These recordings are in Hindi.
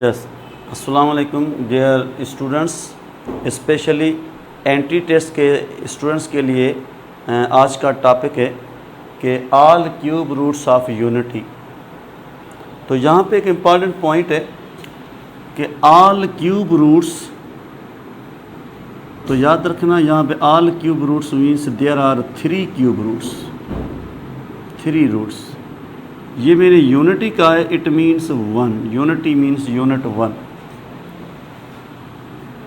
यस, अस्सलाम वालेकुम dear students. Specially entry test के स्टूडेंट्स के लिए आज का टॉपिक है कि all cube roots of unity. तो यहाँ पे एक इम्पॉर्टेंट पॉइंट है कि ऑल क्यूब रूट्स, तो याद रखना यहाँ पे all cube roots means there are 3 cube roots, 3 roots. ये मेरे यूनिटी का है, it means 1, unity means unit 1।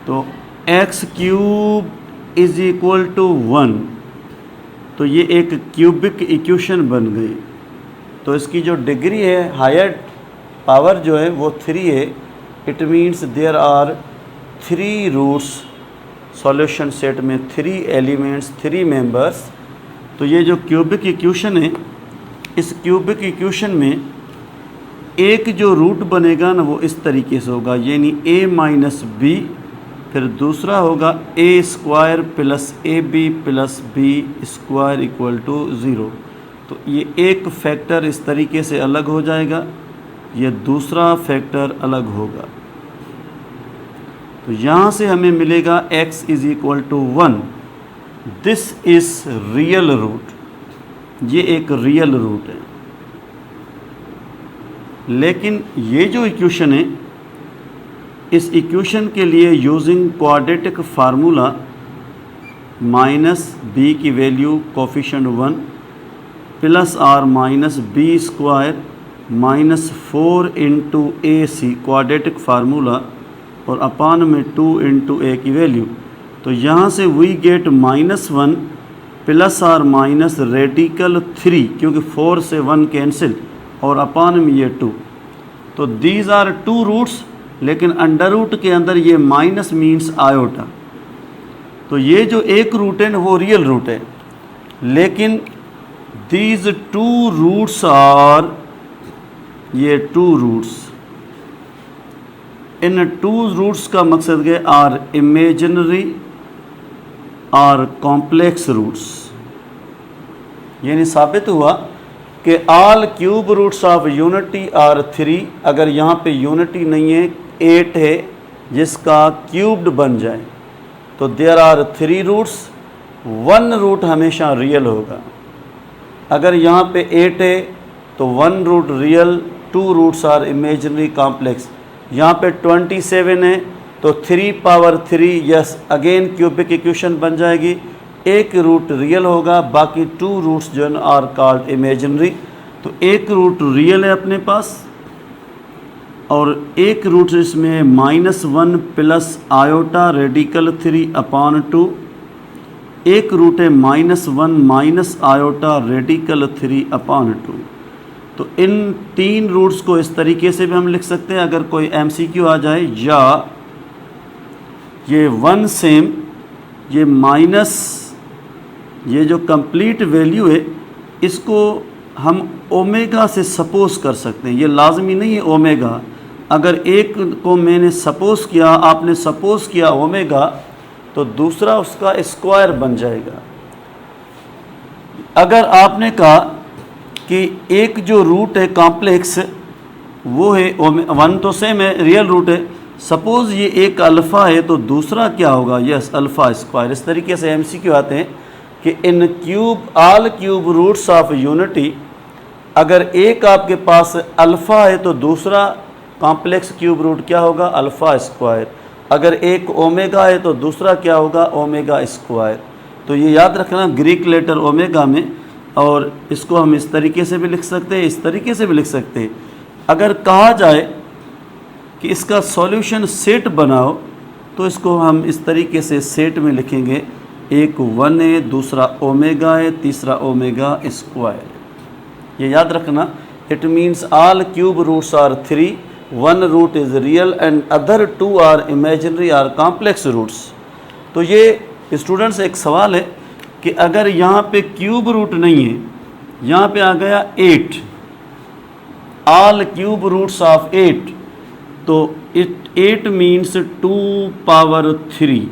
तो x cube is equal to 1, तो ये एक क्यूबिक इक्वेशन बन गई। तो इसकी जो डिग्री है, हायर पावर जो है वो 3 है। It means there are 3 roots, solution set में 3 एलिमेंट्स, 3 मेंबर्स। तो ये जो क्यूबिक इक्वेशन है, इस क्यूबिक इक्वेशन में एक जो रूट बनेगा ना वो इस तरीके से होगा, यानी a माइनस बी, फिर दूसरा होगा a square plus a b plus b square equal to 0। तो ये एक फैक्टर इस तरीके से अलग हो जाएगा, ये दूसरा फैक्टर अलग होगा। तो यहाँ से हमें मिलेगा x is equal to 1। This is real root, ये एक रियल रूट है। लेकिन ये जो इक्वेशन है, इस इक्वेशन के लिए using quadratic formula minus b की value coefficient 1 plus or minus b square minus 4 into a c quadratic formula और अपान में 2 इंटू ए की वैल्यू। तो यहाँ से we get -1 plus or minus radical 3, क्योंकि 4 से 1 कैंसिल और अपान में ये 2। तो दीज आर 2 रूट्स, लेकिन अंडर रूट के अंदर ये माइनस मीन्स आयोटा। तो ये जो एक रूट है ना वो रियल रूट है, लेकिन दीज 2 रूट्स आर, ये 2 रूट्स, इन 2 रूट्स का मकसद है are imaginary or complex roots. यानी साबित हुआ कि all cube roots of unity are 3। अगर यहाँ पे यूनिटी नहीं है, 8 है जिसका क्यूब्ड बन जाए, तो देयर आर 3 रूट्स। 1 रूट हमेशा रियल होगा। अगर यहाँ पे 8 है तो 1 root real, 2 roots are imaginary complex. यहाँ पे 27 है तो 3 power 3, yes again cubic equation बन जाएगी। एक रूट रियल होगा, बाकी 2 रूट्स जो आर कॉल्ड इमेजिनरी। तो एक रूट रियल है अपने पास, और एक रूट इसमें -1 प्लस आयोटा रेडिकल 3 अपान 2। एक रूट है -1 माइनस आयोटा रेडिकल 3 अपान 2। तो इन 3 रूट्स को इस तरीके से भी हम लिख सकते हैं अगर कोई MCQ आ जाए, या ये 1 सेम, ये माइनस, ये जो कंप्लीट वैल्यू है इसको हम ओमेगा से सपोज कर सकते हैं। ये लाजमी नहीं है ओमेगा। अगर एक को मैंने सपोज किया, आपने सपोज किया ओमेगा, तो दूसरा उसका स्क्वायर बन जाएगा। अगर आपने कहा कि एक जो रूट है कॉम्प्लेक्स वो है 1, तो सेम है, रियल रूट है। सपोज़ ये एक अल्फ़ा है तो दूसरा क्या होगा, यस अल्फ़ा स्क्वायर। इस तरीके से MCQ आते हैं कि इन cube all cube roots of unity, अगर एक आपके पास अल्फ़ा है तो दूसरा कॉम्प्लेक्स क्यूब रूट क्या होगा, अल्फ़ा स्क्वायर। अगर एक ओमेगा है तो दूसरा क्या होगा, ओमेगा स्क्वायर। तो ये याद रखना ग्रीक लेटर ओमेगा में, और इसको हम इस तरीके से भी लिख सकते हैं, इस तरीके से भी लिख सकते हैं। अगर कहा जाए कि इसका सॉल्यूशन सेट बनाओ, तो इसको हम इस तरीके से सेट में लिखेंगे, एक 1 है, दूसरा ओमेगा है, तीसरा ओमेगा स्क्वायर। ये याद रखना, it means all cube roots are 3, 1 root is real and other 2 are imaginary or complex roots. तो ये स्टूडेंट्स एक सवाल है कि अगर यहाँ पे क्यूब रूट नहीं है, यहाँ पे आ गया 8, ऑल क्यूब रूट्स ऑफ 8, तो 8 मीन्स 2 पावर 3।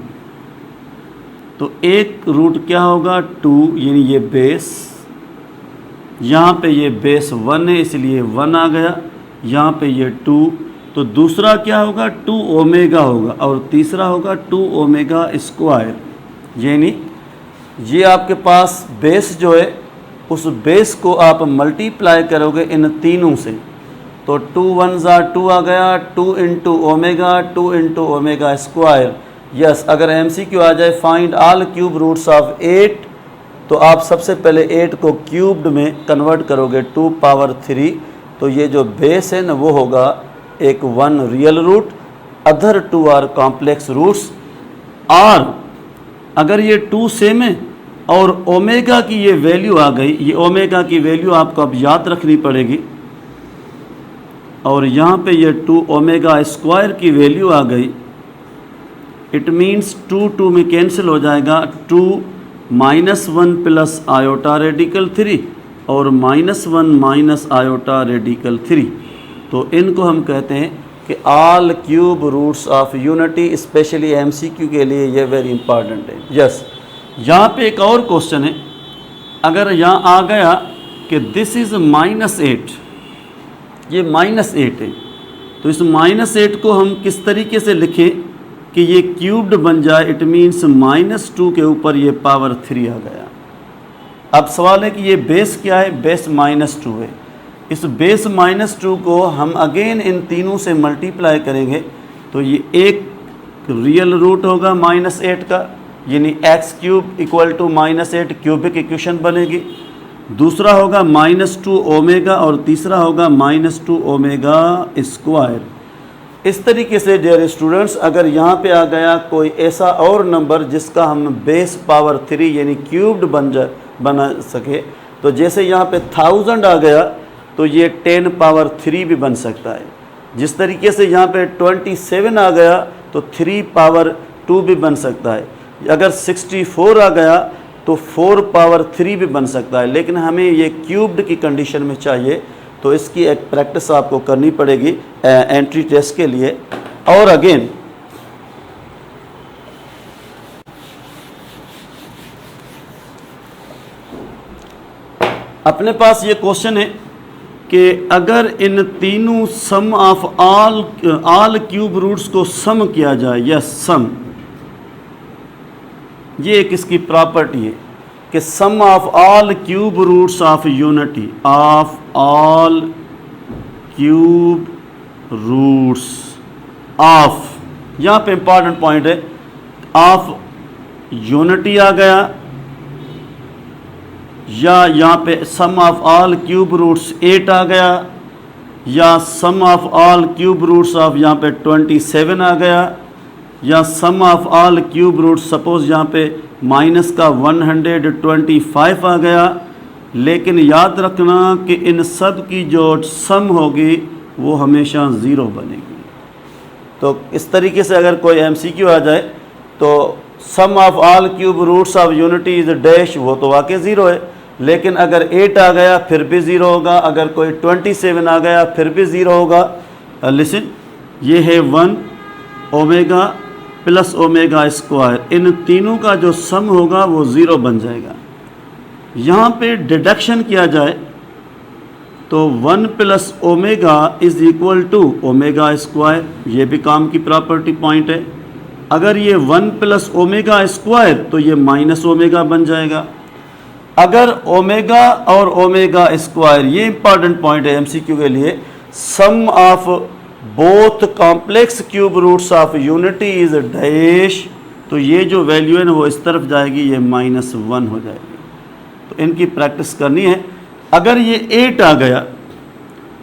तो एक रूट क्या होगा, 2, यानी ये बेस, यहाँ पे ये बेस 1 है इसलिए 1 आ गया, यहाँ पे ये 2, तो दूसरा क्या होगा 2 ओमेगा होगा और तीसरा होगा 2 ओमेगा स्क्वायर। यानी ये आपके पास बेस जो है उस बेस को आप मल्टीप्लाई करोगे इन तीनों से, तो 2 1 2 आ गया, 2 into omega, 2 into omega square. Yes, अगर MCQ आ जाए find all cube roots of 8, तो आप सबसे पहले 8 को क्यूब्ड में कन्वर्ट करोगे 2 पावर 3, तो ये जो बेस है ना वो होगा एक 1 real root, other 2 are complex roots. और अगर ये 2 सेम है और ओमेगा की ये वैल्यू आ गई, ये ओमेगा की वैल्यू आपको अब याद रखनी पड़ेगी, और यहाँ पे ये 2 ओमेगा स्क्वायर की वैल्यू आ गई, इट मीन्स 2 में कैंसिल हो जाएगा, 2 -1 प्लस आयोटा रेडिकल 3 और -1 माइनस आयोटा रेडिकल 3। तो इनको हम कहते हैं कि all cube roots of unity, specially MCQ के लिए ये वेरी इंपॉर्टेंट है। यस, यहाँ पे एक और क्वेश्चन है, अगर यहाँ आ गया कि दिस इज़ -8, ये -8 है, तो इस -8 को हम किस तरीके से लिखें कि ये क्यूब्ड बन जाए, इट मीन्स -2 के ऊपर ये पावर 3 आ गया। अब सवाल है कि ये बेस क्या है, बेस -2 है। इस बेस -2 को हम अगेन इन तीनों से मल्टीप्लाई करेंगे, तो ये एक रियल रूट होगा -8 का, यानी x³ = -8 क्यूबिक इक्वेशन बनेगी। दूसरा होगा -2 ओमेगा और तीसरा होगा -2 ओमेगा स्क्वायर। इस तरीके से डियर स्टूडेंट्स, अगर यहाँ पे आ गया कोई ऐसा और नंबर जिसका हम बेस पावर 3 यानी क्यूब्ड बना सके, तो जैसे यहाँ पे 1000 आ गया तो ये 10 पावर 3 भी बन सकता है। जिस तरीके से यहाँ पे 27 आ गया तो 3 पावर 2 भी बन सकता है। अगर 64 आ गया तो 4 पावर 3 भी बन सकता है, लेकिन हमें ये क्यूब्ड की कंडीशन में चाहिए, तो इसकी एक प्रैक्टिस आपको करनी पड़ेगी एंट्री टेस्ट के लिए। और अगेन अपने पास ये क्वेश्चन है कि अगर इन तीनों सम ऑफ ऑल क्यूब रूट्स को सम किया जाए, यस सम, ये एक इसकी प्रॉपर्टी है कि sum of all cube roots of unity, of all cube roots of, यहाँ पे इंपॉर्टेंट पॉइंट है, ऑफ यूनिटी आ गया, या यहाँ पे sum of all cube roots 8 आ गया, या sum of all cube roots of यहाँ पे 27 आ गया, या sum of all cube roots suppose यहाँ पे माइनस का 125 आ गया। लेकिन याद रखना कि इन सब की जो सम होगी वो हमेशा 0 बनेगी। तो इस तरीके से अगर कोई MCQ आ जाए तो sum of all cube roots of unity is dash, वो तो वाकई 0 है, लेकिन अगर 8 आ गया फिर भी 0 होगा, अगर कोई 27 आ गया फिर भी 0 होगा। लिसन, ये है 1 ओमेगा प्लस ओमेगा स्क्वायर, इन तीनों का जो सम होगा वो 0 बन जाएगा। यहाँ पे डिडक्शन किया जाए तो 1 plus omega is equal to omega square, ये भी काम की प्रॉपर्टी पॉइंट है। अगर ये 1 प्लस ओमेगा स्क्वायर तो ये माइनस ओमेगा बन जाएगा। अगर ओमेगा और ओमेगा स्क्वायर, ये इंपॉर्टेंट पॉइंट है MCQ के लिए, sum of both complex cube roots of unity is dash, तो ये जो वैल्यू है ना वो इस तरफ जाएगी, ये -1 हो जाएगी। तो इनकी प्रैक्टिस करनी है। अगर ये 8 आ गया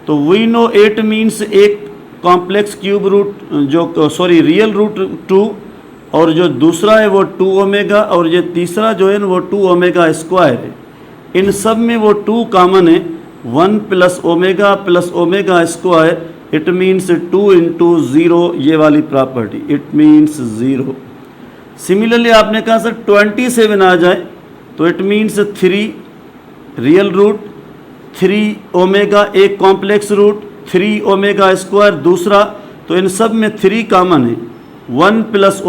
तो वी नो 8 मीन्स एक कॉम्प्लेक्स क्यूब रूट जो रियल रूट 2, और जो दूसरा है वो 2 ओमेगा, और ये तीसरा जो है ना वो 2 ओमेगा स्क्वायर है। इन सब में वो 2 कॉमन है, 1 plus omega square, it means 2 into 0, ये वाली प्रॉपर्टी, इट मीन्स 0। सिमिलरली आपने कहा सर 27 आ जाए तो it means 3 real root, 3 omega एक कॉम्प्लेक्स रूट, 3 ओमेगा स्क्वायर दूसरा, तो इन सब में 3 कॉमन है, 1 plus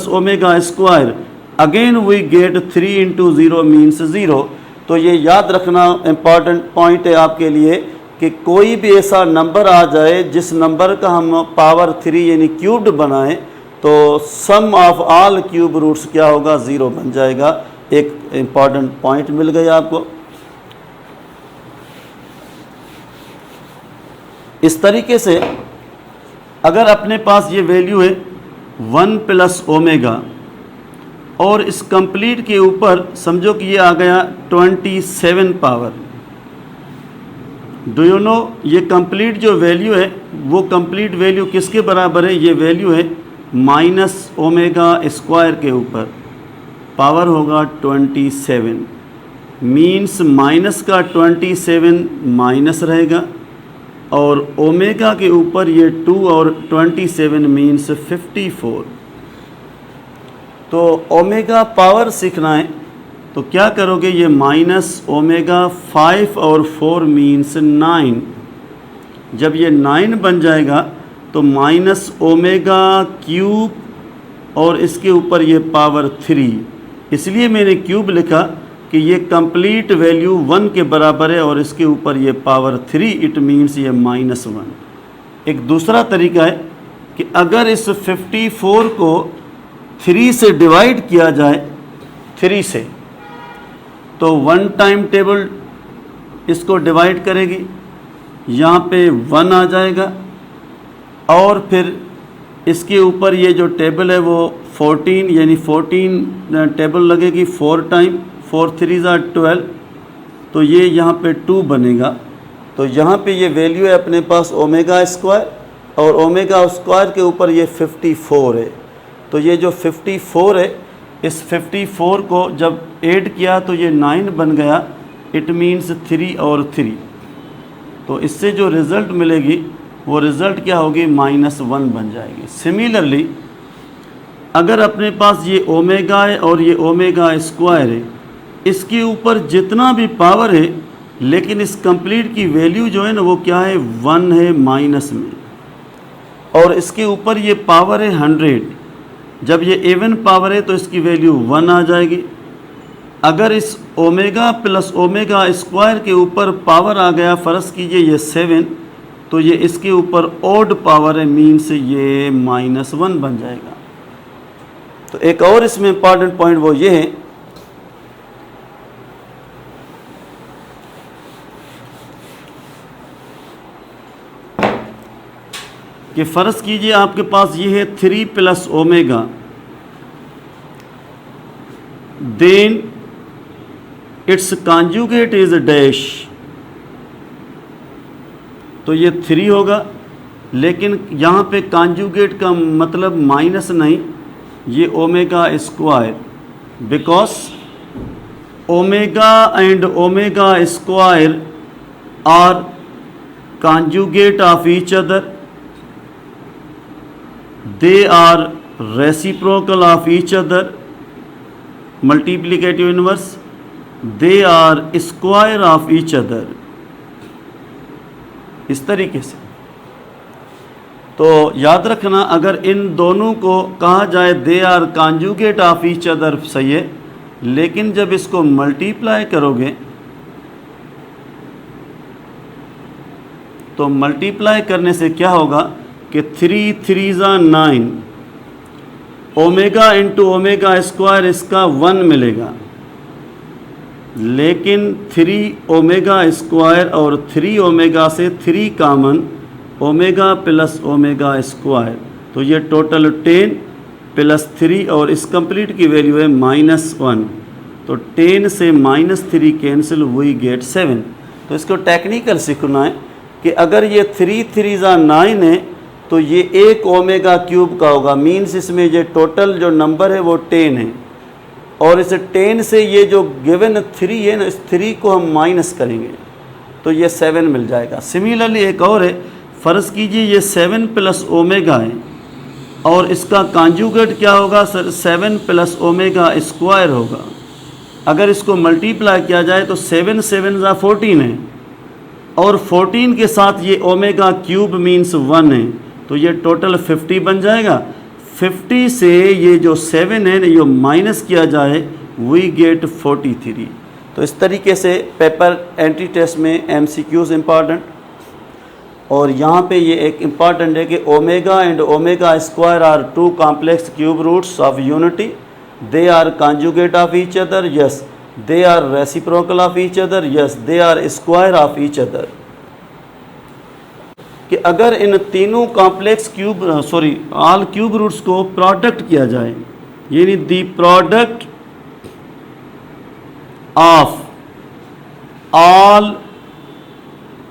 omega square, again we get 3 into 0 means 0। तो ये याद रखना इम्पॉर्टेंट पॉइंट है आपके लिए कि कोई भी ऐसा नंबर आ जाए जिस नंबर का हम पावर 3 यानी क्यूब्ड बनाएं, तो sum of all cube roots क्या होगा, 0 बन जाएगा। एक इम्पॉर्टेंट पॉइंट मिल गया आपको। इस तरीके से अगर अपने पास ये वैल्यू है 1 प्लस ओमेगा और इस कंप्लीट के ऊपर समझो कि ये आ गया 27 पावर, डू यू नो ये कंप्लीट जो वैल्यू है वो कंप्लीट वैल्यू किसके बराबर है, ये वैल्यू है माइनस ओमेगा स्क्वायर के ऊपर, पावर होगा 27, मीन्स माइनस का 27 माइनस रहेगा और ओमेगा के ऊपर ये 2 और 27 मीन्स 54। तो ओमेगा पावर सीखना है तो क्या करोगे, ये माइनस ओमेगा 5 और 4 मीन्स 9। जब ये 9 बन जाएगा तो माइनस ओमेगा क्यूब और इसके ऊपर ये पावर 3, इसलिए मैंने क्यूब लिखा कि ये कंप्लीट वैल्यू 1 के बराबर है और इसके ऊपर ये पावर 3, इट मीन्स ये -1। एक दूसरा तरीका है कि अगर इस 54 को 3 से डिवाइड किया जाए, 3 से, तो 1 टाइम टेबल इसको डिवाइड करेगी, यहाँ पे 1 आ जाएगा और फिर इसके ऊपर ये जो टेबल है वो 14 यानी 14 टेबल लगेगी 4 टाइम, 4 3 12, तो ये यहाँ पे 2 बनेगा। तो यहाँ पे ये वैल्यू है अपने पास ओमेगा स्क्वायर और ओमेगा स्क्वायर के ऊपर ये 54 है। तो ये जो 54 है, इस 54 को जब ऐड किया तो ये 9 बन गया, इट मीन्स 3 और 3। तो इससे जो रिज़ल्ट मिलेगी वो रिज़ल्ट क्या होगी, -1 बन जाएगी। सिमिलरली अगर अपने पास ये ओमेगा है और ये ओमेगा स्क्वायर है, इसके ऊपर जितना भी पावर है, लेकिन इस कंप्लीट की वैल्यू जो है ना वो क्या है, 1 है माइनस में, और इसके ऊपर ये पावर है 100। जब ये इवन पावर है तो इसकी वैल्यू 1 आ जाएगी। अगर इस ओमेगा प्लस ओमेगा स्क्वायर के ऊपर पावर आ गया, फ़र्ज़ कीजिए ये 7, तो ये इसके ऊपर ऑड पावर है, मीन्स ये -1 बन जाएगा। तो एक और इसमें इम्पॉर्टेंट पॉइंट वो ये है कि फ़र्ज़ कीजिए आपके पास ये है 3 plus omega, then its conjugate is dash, तो ये 3 होगा, लेकिन यहाँ पे कॉन्जुगेट का मतलब माइनस नहीं, ये omega square, because omega and omega square are conjugate of each other, they are reciprocal of each other, multiplicative inverse, they are square of each other। इस तरीके से तो याद रखना, अगर इन दोनों को कहा जाए they are conjugate of each other, सही है, लेकिन जब इसको मल्टीप्लाई करोगे तो मल्टीप्लाई करने से क्या होगा कि 3 3 9, ओमेगा इंटू ओमेगा स्क्वायर इसका 1 मिलेगा, लेकिन 3 ओमेगा स्क्वायर और 3 ओमेगा से 3 कामन, ओमेगा प्लस ओमेगा स्क्वायर, तो ये टोटल 10 प्लस 3 और इस कंप्लीट की वैल्यू है -1, तो 10 से -3 कैंसिल, वी गेट 7। तो इसको टेक्निकल सीखना है कि अगर ये 3 3 9 है तो ये एक ओमेगा क्यूब का होगा, मीन्स इसमें ये टोटल जो नंबर है वो 10 है, और इस 10 से ये जो गिवन 3 है ना, इस 3 को हम माइनस करेंगे तो ये 7 मिल जाएगा। सिमिलरली एक और है, फ़र्ज़ कीजिए ये 7 प्लस ओमेगा है और इसका कॉन्जुगेट क्या होगा सर, 7 प्लस ओमेगा स्क्वायर होगा। अगर इसको मल्टीप्लाई किया जाए तो 7 7 14 है, और 14 के साथ ये ओमेगा क्यूब मीन्स 1 है, तो ये टोटल 50 बन जाएगा। 50 से ये जो 7 है ये माइनस किया जाए, वी गेट 43। तो इस तरीके से पेपर एंट्री टेस्ट में MCQs इम्पॉर्टेंट और यहाँ पे ये एक इम्पॉर्टेंट है कि omega and omega square are two complex cube roots of unity, they are conjugate of each other, yes they are reciprocal of each other, yes they are square of each other. कि अगर इन तीनों complex cube all cube roots को प्रोडक्ट किया जाए, यानी the product of all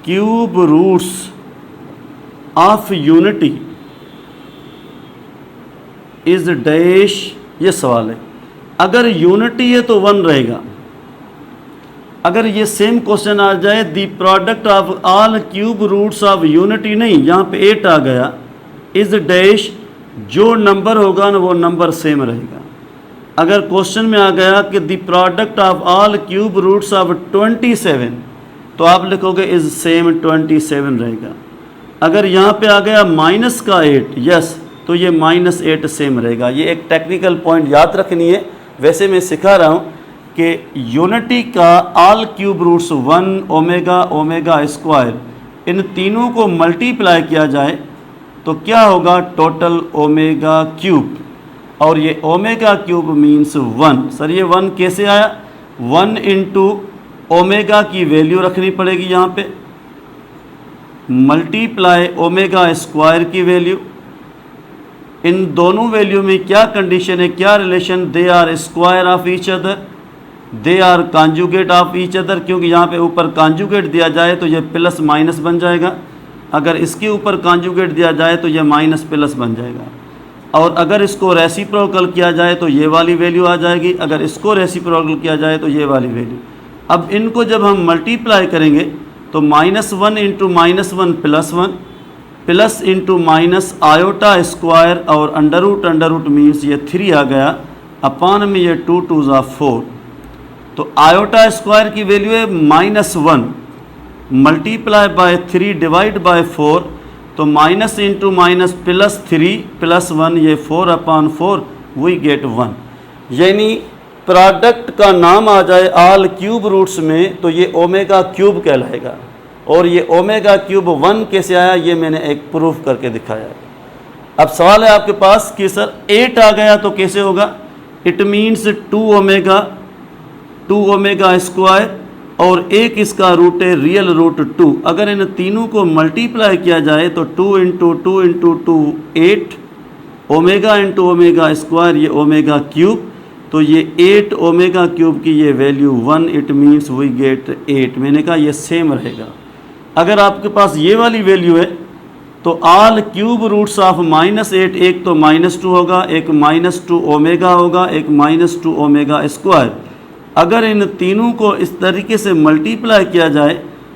cube roots of unity is dash, ये सवाल है। अगर यूनिटी है तो 1 रहेगा। अगर ये सेम क्वेश्चन आ जाए the product of all cube roots of unity, नहीं यहाँ पे 8 आ गया, इज डैश, जो नंबर होगा ना वो नंबर सेम रहेगा। अगर क्वेश्चन में आ गया कि the product of all cube roots of 27, तो आप लिखोगे इज सेम 27 रहेगा। अगर यहाँ पे आ गया माइनस का 8, यस, तो ये -8 सेम रहेगा। ये एक टेक्निकल पॉइंट याद रखनी है। वैसे मैं सिखा रहा हूँ कि यूनिटी का all cube roots 1 omega omega square, इन तीनों को मल्टीप्लाई किया जाए तो क्या होगा, टोटल ओमेगा क्यूब, और ये ओमेगा क्यूब मीन्स 1। सर ये 1 कैसे आया, 1 इंटू ओमेगा की वैल्यू रखनी पड़ेगी यहाँ पे, मल्टीप्लाई ओमेगा स्क्वायर की वैल्यू। इन दोनों वैल्यू में क्या कंडीशन है, क्या relation, they are square of each other, they are conjugate of each other, क्योंकि यहाँ पे ऊपर कॉन्जुगेट दिया जाए तो ये प्लस माइनस बन जाएगा, अगर इसके ऊपर कॉन्जुगेट दिया जाए तो ये माइनस प्लस बन जाएगा, और अगर इसको रेसिप्रोकल किया जाए तो ये वाली वैल्यू आ जाएगी, अगर इसको रेसिप्रोकल किया जाए तो ये वाली वैल्यू। अब इनको जब हम मल्टीप्लाई करेंगे तो -1 into -1 +1, plus into minus iota square, और अंडर रूट मीन्स ये 3 आ गया, अपान में ये 2 2 ज़ा 4, तो आयोटा स्क्वायर की वैल्यू है -1 मल्टीप्लाई बाय 3 डिवाइड बाय 4, तो माइनस इंटू माइनस +3 +1, ये 4/4, वी गेट 1। यानी प्रोडक्ट का नाम आ जाए ऑल क्यूब रूट्स में तो ये ओमेगा क्यूब कहलाएगा, और ये ओमेगा क्यूब 1 कैसे आया, ये मैंने एक प्रूफ करके दिखाया है। अब सवाल है आपके पास कि सर 8 आ गया तो कैसे होगा, इट मीन्स 2 ओमेगा स्क्वायर, और एक इसका रूट है रियल रूट 2। अगर इन तीनों को मल्टीप्लाई किया जाए तो 2 into 2 into 2 8, omega into omega square, ये ओमेगा क्यूब, तो ये 8 ओमेगा क्यूब की ये value 1, it means we get 8। मैंने कहा ये सेम रहेगा। अगर आपके पास ये वाली वैल्यू है तो ऑल क्यूब रूट्स ऑफ -8, एक तो -2 होगा, एक -2 ओमेगा होगा, एक -2 ओमेगा स्क्वायर। अगर इन तीनों को इस तरीके से मल्टीप्लाई किया जाए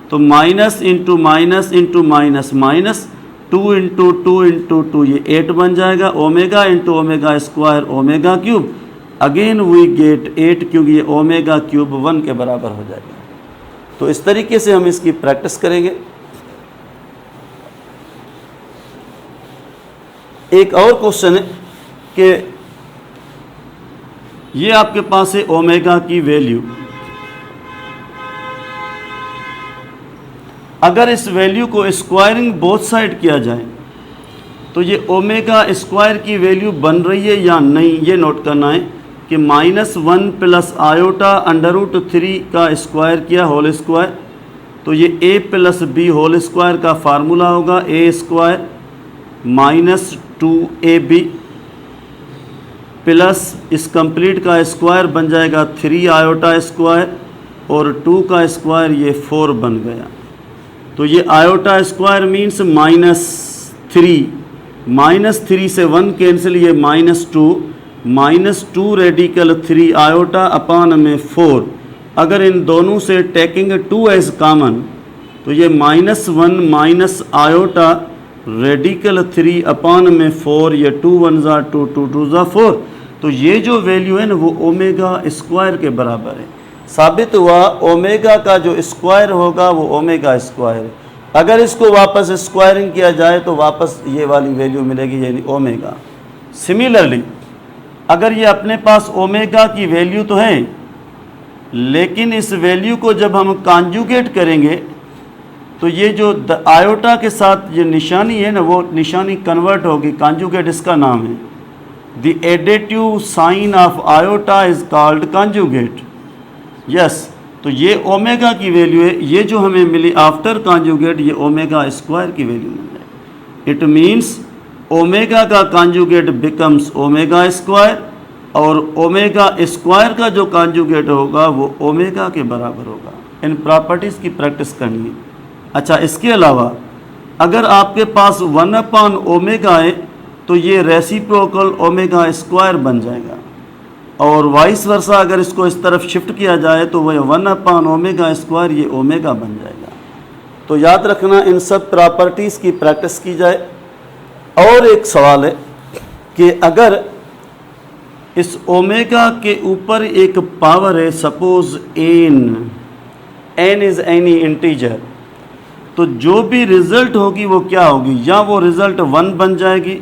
तो minus into minus into minus minus 2 into 2 into 2, ये 8 बन जाएगा, omega into omega square omega cube, again we get 8, क्योंकि ये ओमेगा क्यूब 1 के बराबर हो जाएगा। तो इस तरीके से हम इसकी प्रैक्टिस करेंगे। एक और क्वेश्चन है कि ये आपके पास है ओमेगा की वैल्यू, अगर इस वैल्यू को स्क्वायरिंग बोथ साइड किया जाए तो ये ओमेगा स्क्वायर की वैल्यू बन रही है या नहीं, ये नोट करना है कि -1 प्लस आयोटा √3 का स्क्वायर किया होल स्क्वायर, तो ये a plus b whole square का फार्मूला होगा, a स्क्वायर -2ab प्लस इस कंप्लीट का स्क्वायर बन जाएगा 3 आयोटा स्क्वायर, और 2 का स्क्वायर ये 4 बन गया। तो ये आयोटा स्क्वायर मीन्स -3 से 1 कैंसिल, ये -2 रेडिकल 3 आयोटा अपान में 4। अगर इन दोनों से टेकिंग 2 एज कॉमन तो ये -1 माइनस आयोटा रेडिकल 3 अपान में 4, ये 2 1 ज़ा 2 2 2 ज़ा 4। तो ये जो वैल्यू है ना वो ओमेगा स्क्वायर के बराबर है। साबित हुआ ओमेगा का जो स्क्वायर होगा वो ओमेगा स्क्वायर है। अगर इसको वापस स्क्वायरिंग किया जाए तो वापस ये वाली वैल्यू मिलेगी, यानी ओमेगा। सिमिलरली अगर ये अपने पास ओमेगा की वैल्यू तो है, लेकिन इस वैल्यू को जब हम कॉन्जुगेट करेंगे तो ये जो आयोटा के साथ ये निशानी है ना, वो निशानी कन्वर्ट होगी, कॉन्जुगेट इसका नाम है। The additive sign of iota is called conjugate. Yes, तो ये ओमेगा की वैल्यू है, ये जो हमें मिली आफ्टर कॉन्जुगेट, ये ओमेगा स्क्वायर की वैल्यू मिल जाए। इट मीन्स ओमेगा का कॉन्जुगेट बिकम्स ओमेगा स्क्वायर, और ओमेगा स्क्वायर का जो कॉन्जुगेट होगा वो ओमेगा के बराबर होगा। इन प्रॉपर्टीज़ की प्रैक्टिस करनी है। अच्छा, इसके अलावा अगर आपके पास 1 ओमेगा है तो ये रेसिप्रोकल ओमेगा स्क्वायर बन जाएगा, और वाइस वर्सा अगर इसको इस तरफ शिफ्ट किया जाए तो वह 1 ओमेगा स्क्वायर ये ओमेगा बन जाएगा। तो याद रखना, इन सब प्रॉपर्टीज़ की प्रैक्टिस की जाए। और एक सवाल है कि अगर इस ओमेगा के ऊपर एक पावर है, suppose n is any integer, तो जो भी रिज़ल्ट होगी वो क्या होगी, या वो रिज़ल्ट 1 बन जाएगी,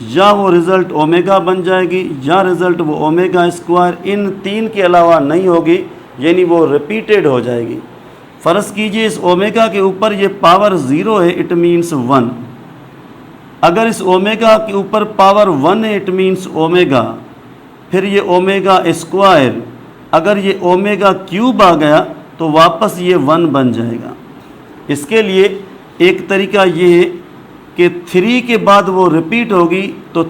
या वो रिज़ल्ट ओमेगा बन जाएगी, या रिज़ल्ट वो ओमेगा स्क्वायर, इन तीन के अलावा नहीं होगी, यानी वो रिपीटेड हो जाएगी। फ़र्ज़ कीजिए इस ओमेगा के ऊपर ये पावर 0 है, इट मीन्स 1। अगर इस ओमेगा के ऊपर पावर 1 है, इट मीन्स ओमेगा, फिर ये ओमेगा स्क्वायर, अगर ये ओमेगा क्यूब आ गया तो वापस ये 1 बन जाएगा। इसके लिए एक तरीका ये है कि 3 के बाद वो रिपीट होगी, तो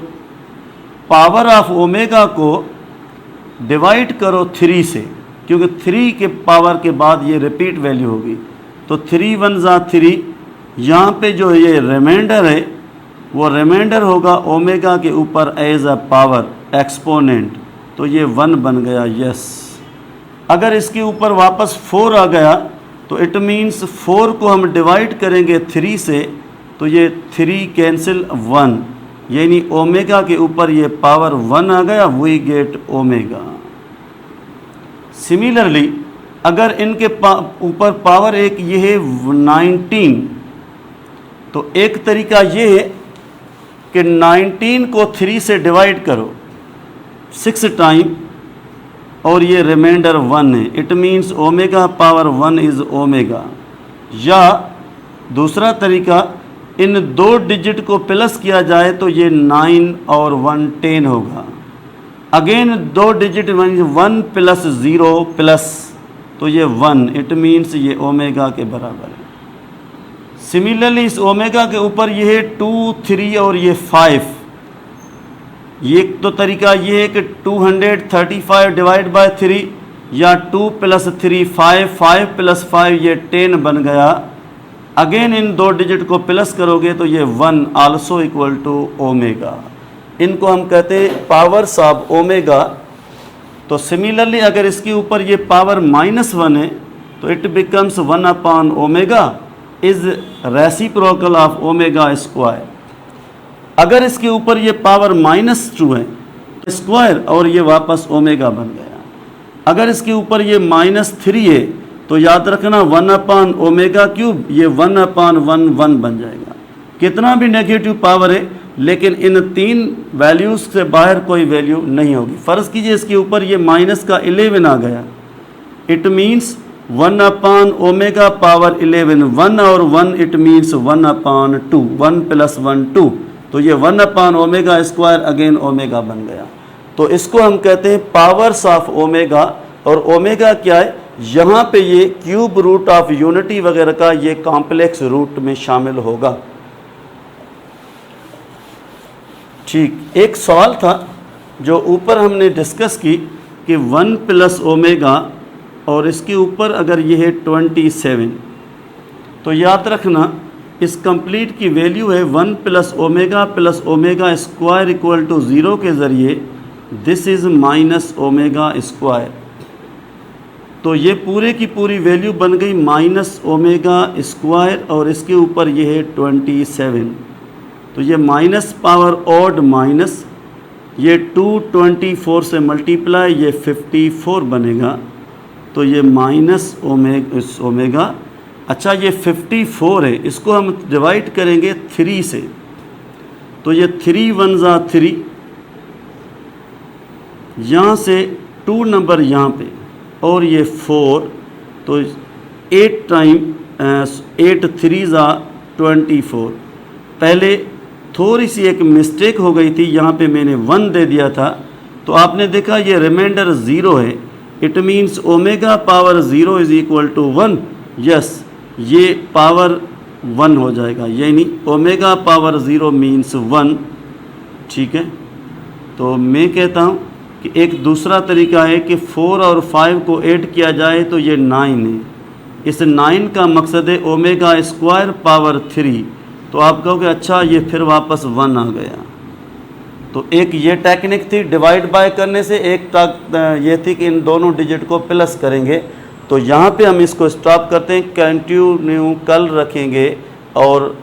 पावर ऑफ ओमेगा को डिवाइड करो 3 से, क्योंकि 3 के पावर के बाद ये रिपीट वैल्यू होगी। तो 3 1 ज़ा 3, यहाँ पे जो ये रिमाइंडर है वो रिमाइंडर होगा ओमेगा के ऊपर एज अ पावर एक्सपोनेंट, तो ये 1 बन गया। यस, अगर इसके ऊपर वापस 4 आ गया तो इट मीन्स 4 को हम डिवाइड करेंगे 3 से, तो ये 3 कैंसिल 1, यानी ओमेगा के ऊपर ये पावर 1 आ गया, वी गेट ओमेगा। सिमिलरली अगर इनके ऊपर पावर एक ये है 19, तो एक तरीका ये है कि 19 को 3 से डिवाइड करो 6 टाइम, और ये रिमाइंडर 1 है, it means omega power 1 is omega. या दूसरा तरीका, इन 2 डिजिट को प्लस किया जाए तो ये 9 और 1 10 होगा। अगेन 2 डिजिट 1 प्लस 0 प्लस, तो ये 1, इट मीन्स ये ओमेगा के बराबर है। सिमिलरली इस ओमेगा के ऊपर ये है 2 3 और ये 5। ये तो तरीका ये है कि 235 डिवाइड बाय 3, या 2 + 3 5, 5 + 5 ये 10 बन गया। अगेन इन 2 डिजिट को प्लस करोगे तो ये 1 आल्सो इक्वल टू ओमेगा। इनको हम कहते हैं पावर्स ऑफ ओमेगा। तो सिमिलरली अगर इसके ऊपर ये पावर -1 है तो it becomes 1 omega is reciprocal of omega square. अगर इसके ऊपर ये पावर -2 है स्क्वायर, और ये वापस ओमेगा बन गया। अगर इसके ऊपर ये -3 है तो याद रखना 1 ओमेगा क्यूब, ये 1/1 बन जाएगा। कितना भी नेगेटिव पावर है, लेकिन इन 3 वैल्यूज़ से बाहर कोई वैल्यू नहीं होगी। फ़र्ज़ कीजिए इसके ऊपर ये -11 आ गया, इट मीन्स 1 ओमेगा पावर 11, 1 और 1 इट मीन्स 1/2, 1 + 1 2, तो ये 1 ओमेगा स्क्वायर अगेन ओमेगा बन गया। तो इसको हम कहते हैं पावर्स ऑफ ओमेगा। और ओमेगा क्या है, यहाँ पे ये क्यूब रूट ऑफ यूनिटी वगैरह का ये कॉम्प्लेक्स रूट में शामिल होगा। ठीक, एक सवाल था जो ऊपर हमने डिस्कस की कि 1 + ओमेगा, और इसके ऊपर अगर ये है 27, तो याद रखना इस कंप्लीट की वैल्यू है 1 + ओमेगा स्क्वायर इक्वल टू 0 के ज़रिए दिस इज़ -ओमेगा स्क्वायर। तो ये पूरे की पूरी वैल्यू बन गई -ओमेगा स्क्वायर, और इसके ऊपर ये है 27। तो ये माइनस पावर ऑड माइनस, ये 224 से मल्टीप्लाई, ये 54 बनेगा। तो ये -ओमेगा। अच्छा, ये 54 है, इसको हम डिवाइड करेंगे 3 से, तो ये 3 1 ज़ा 3, यहाँ से 2 नंबर यहाँ पे, और ये 4, तो 8 टाइम 8 3 24। पहले थोड़ी सी एक मिस्टेक हो गई थी, यहाँ पे मैंने 1 दे दिया था, तो आपने देखा ये रिमाइंडर 0 है। It means omega power 0 is equal to 1। Yes, ये पावर 1 हो जाएगा, यानी ओमेगा पावर 0 मीन्स 1। ठीक है, तो मैं कहता हूँ कि एक दूसरा तरीका है कि 4 और 5 को ऐड किया जाए तो ये 9 है। इस 9 का मकसद है ओमेगा स्क्वायर पावर 3। तो आप कहोगे अच्छा ये फिर वापस 1 आ गया। तो एक ये टेक्निक थी डिवाइड बाय करने से, एक ये थी कि इन दोनों डिजिट को प्लस करेंगे। तो यहाँ पे हम इसको स्टॉप करते हैं, कंटिन्यू कल रखेंगे और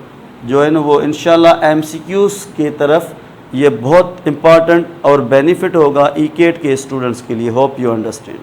जो है ना वो इंशाल्लाह MCQs की तरफ ये बहुत इम्पॉर्टेंट और बेनिफिट होगा ECAT के स्टूडेंट्स के लिए। Hope you understand.